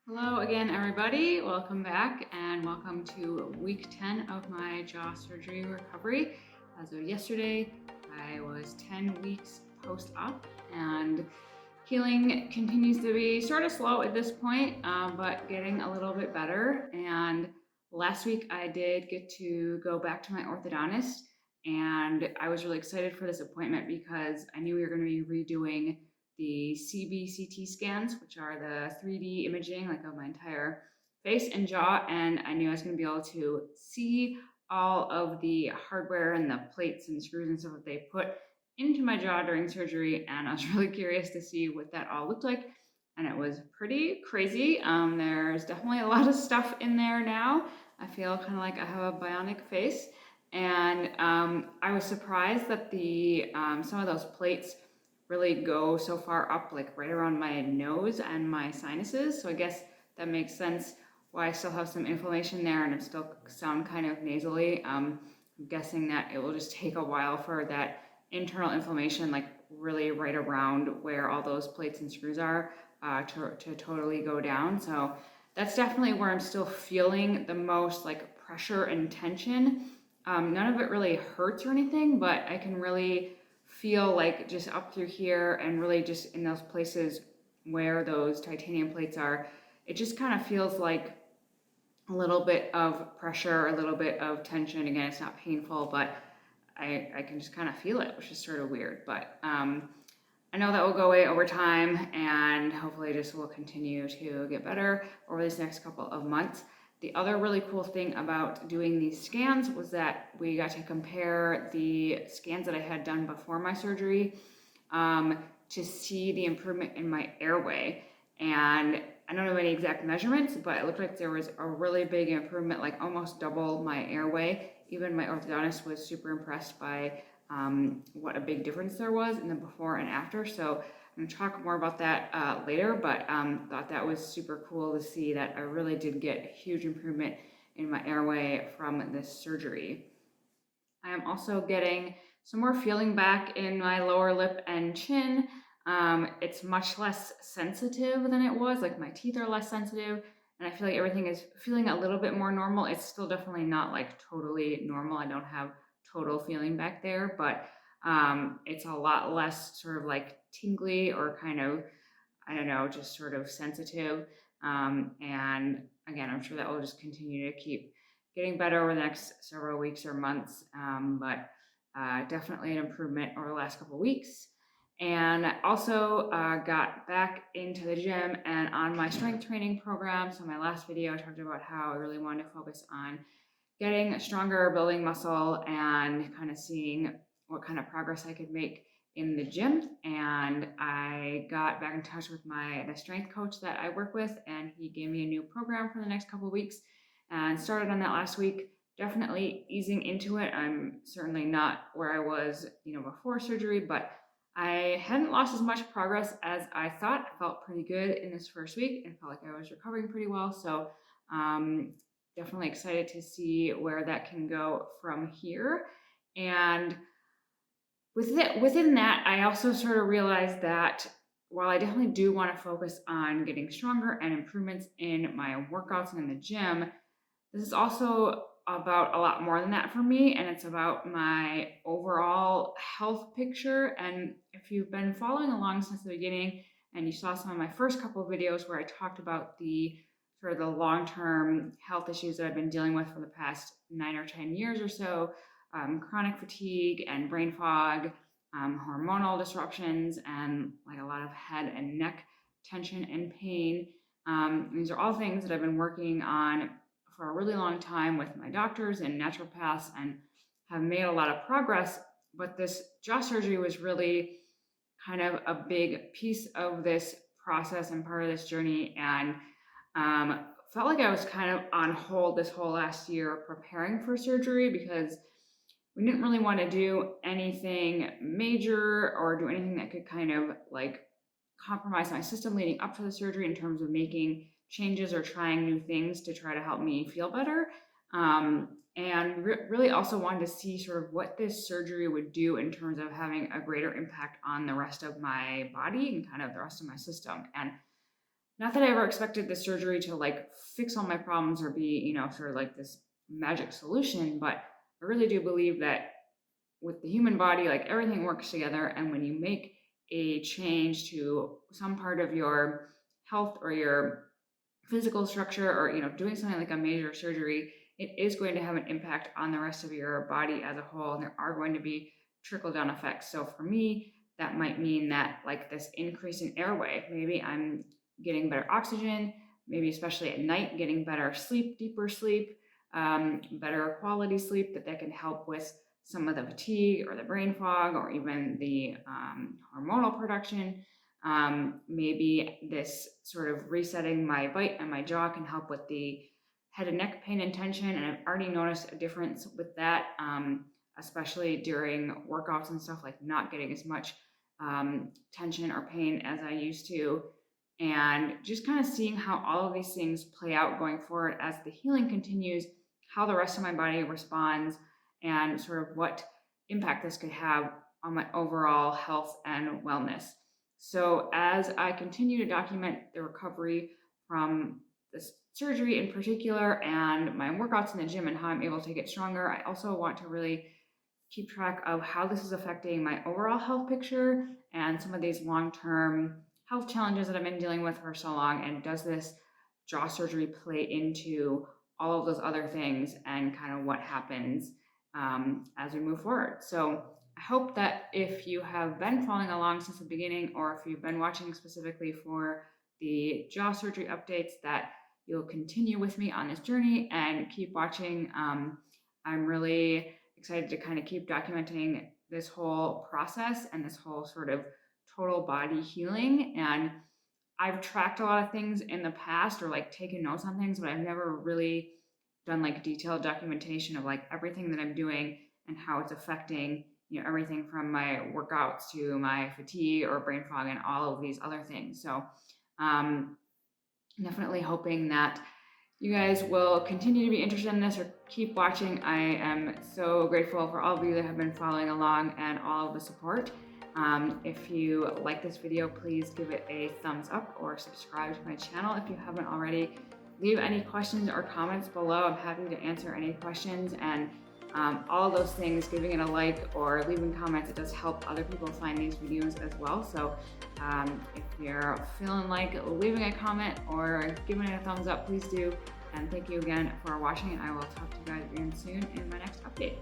Hello again, everybody. Welcome back and welcome to week 10 of my jaw surgery recovery. As of yesterday, I was 10 weeks post-op and healing continues to be sort of slow at this point, but getting a little bit better. And last week I did get to go back to my orthodontist, and I was really excited for this appointment because I knew we were going to be redoing the CBCT scans, which are the 3D imaging like of my entire face and jaw, and I knew I was going to be able to see all of the hardware and the plates and screws and stuff that they put into my jaw during surgery, and I was really curious to see what that all looked like. And it was pretty crazy. There's definitely a lot of stuff in there now. I feel kind of like I have a bionic face, and I was surprised that the some of those plates really go so far up, like right around my nose and my sinuses. So I guess that makes sense why I still have some inflammation there and I still sound kind of nasally. I'm guessing that it will just take a while for that internal inflammation, like really right around where all those plates and screws are, to totally go down. So that's definitely where I'm still feeling the most like pressure and tension. None of it really hurts or anything, but I can really feel like just up through here and really just in those places where those titanium plates are, it just kind of feels like a little bit of pressure, a little bit of tension. Again, it's not painful, but I can just kind of feel it, which is sort of weird. But I know that will go away over time, and hopefully just will continue to get better over this next couple of months. The other really cool thing about doing these scans was that we got to compare the scans that I had done before my surgery to see the improvement in my airway. And I don't know any exact measurements, but it looked like there was a really big improvement, like almost double my airway. Even my orthodontist was super impressed by what a big difference there was in the before and after. So I'm going to talk more about that later, but thought that was super cool to see that I really did get a huge improvement in my airway from this surgery. I am also getting some more feeling back in my lower lip and chin. It's much less sensitive than it was, like my teeth are less sensitive, and I feel like everything is feeling a little bit more normal. It's still definitely not like totally normal. I don't have total feeling back there, but it's a lot less sort of like tingly or kind of, I don't know, just sort of sensitive. And again, I'm sure that will just continue to keep getting better over the next several weeks or months, but definitely an improvement over the last couple of weeks. And I also got back into the gym and on my strength training program. So my last video, I talked about how I really wanted to focus on getting stronger, building muscle, and kind of seeing what kind of progress I could make in the gym. And I got back in touch with the strength coach that I work with, and he gave me a new program for the next couple of weeks and started on that last week. Definitely easing into it. I'm certainly not where I was, before surgery, but I hadn't lost as much progress as I thought. I felt pretty good in this first week and felt like I was recovering pretty well. So definitely excited to see where that can go from here. And within that, I also sort of realized that while I definitely do want to focus on getting stronger and improvements in my workouts and in the gym, this is also about a lot more than that for me, and it's about my overall health picture. And if you've been following along since the beginning and you saw some of my first couple of videos where I talked about the sort of the long-term health issues that I've been dealing with for the past 9 or 10 years or so, chronic fatigue and brain fog, hormonal disruptions, and like a lot of head and neck tension and pain. These are all things that I've been working on for a really long time with my doctors and naturopaths and have made a lot of progress. But this jaw surgery was really kind of a big piece of this process and part of this journey, and felt like I was kind of on hold this whole last year preparing for surgery because we didn't really want to do anything major or do anything that could kind of like compromise my system leading up to the surgery in terms of making changes or trying new things to try to help me feel better. And really also wanted to see sort of what this surgery would do in terms of having a greater impact on the rest of my body and kind of the rest of my system. And not that I ever expected the surgery to like fix all my problems or be, you know, sort of like this magic solution, but I really do believe that with the human body, like everything works together. And when you make a change to some part of your health or your physical structure, or, you know, doing something like a major surgery, it is going to have an impact on the rest of your body as a whole. And there are going to be trickle down effects. So for me, that might mean that like this increase in airway, maybe I'm getting better oxygen, maybe especially at night, getting better sleep, deeper sleep, better quality sleep, that can help with some of the fatigue or the brain fog or even the hormonal production. Maybe this sort of resetting my bite and my jaw can help with the head and neck pain and tension. And I've already noticed a difference with that, especially during workouts and stuff, like not getting as much tension or pain as I used to. And just kind of seeing how all of these things play out going forward as the healing continues, how the rest of my body responds, and sort of what impact this could have on my overall health and wellness. So as I continue to document the recovery from this surgery in particular and my workouts in the gym and how I'm able to get stronger, I also want to really keep track of how this is affecting my overall health picture and some of these long-term health challenges that I've been dealing with for so long. And does this jaw surgery play into all of those other things, and kind of what happens as we move forward? So I hope that if you have been following along since the beginning, or if you've been watching specifically for the jaw surgery updates, that you'll continue with me on this journey and keep watching. I'm really excited to kind of keep documenting this whole process and this whole sort of total body healing. And I've tracked a lot of things in the past, or like taken notes on things, but I've never really done like detailed documentation of like everything that I'm doing and how it's affecting, you know, everything from my workouts to my fatigue or brain fog and all of these other things. So definitely hoping that you guys will continue to be interested in this or keep watching. I am so grateful for all of you that have been following along and all of the support. If you like this video, please give it a thumbs up or subscribe to my channel if you haven't already. Leave any questions or comments below. I'm happy to answer any questions, and all of those things, giving it a like or leaving comments, it does help other people find these videos as well. So if you're feeling like leaving a comment or giving it a thumbs up, please do. And thank you again for watching, and I will talk to you guys again soon in my next update.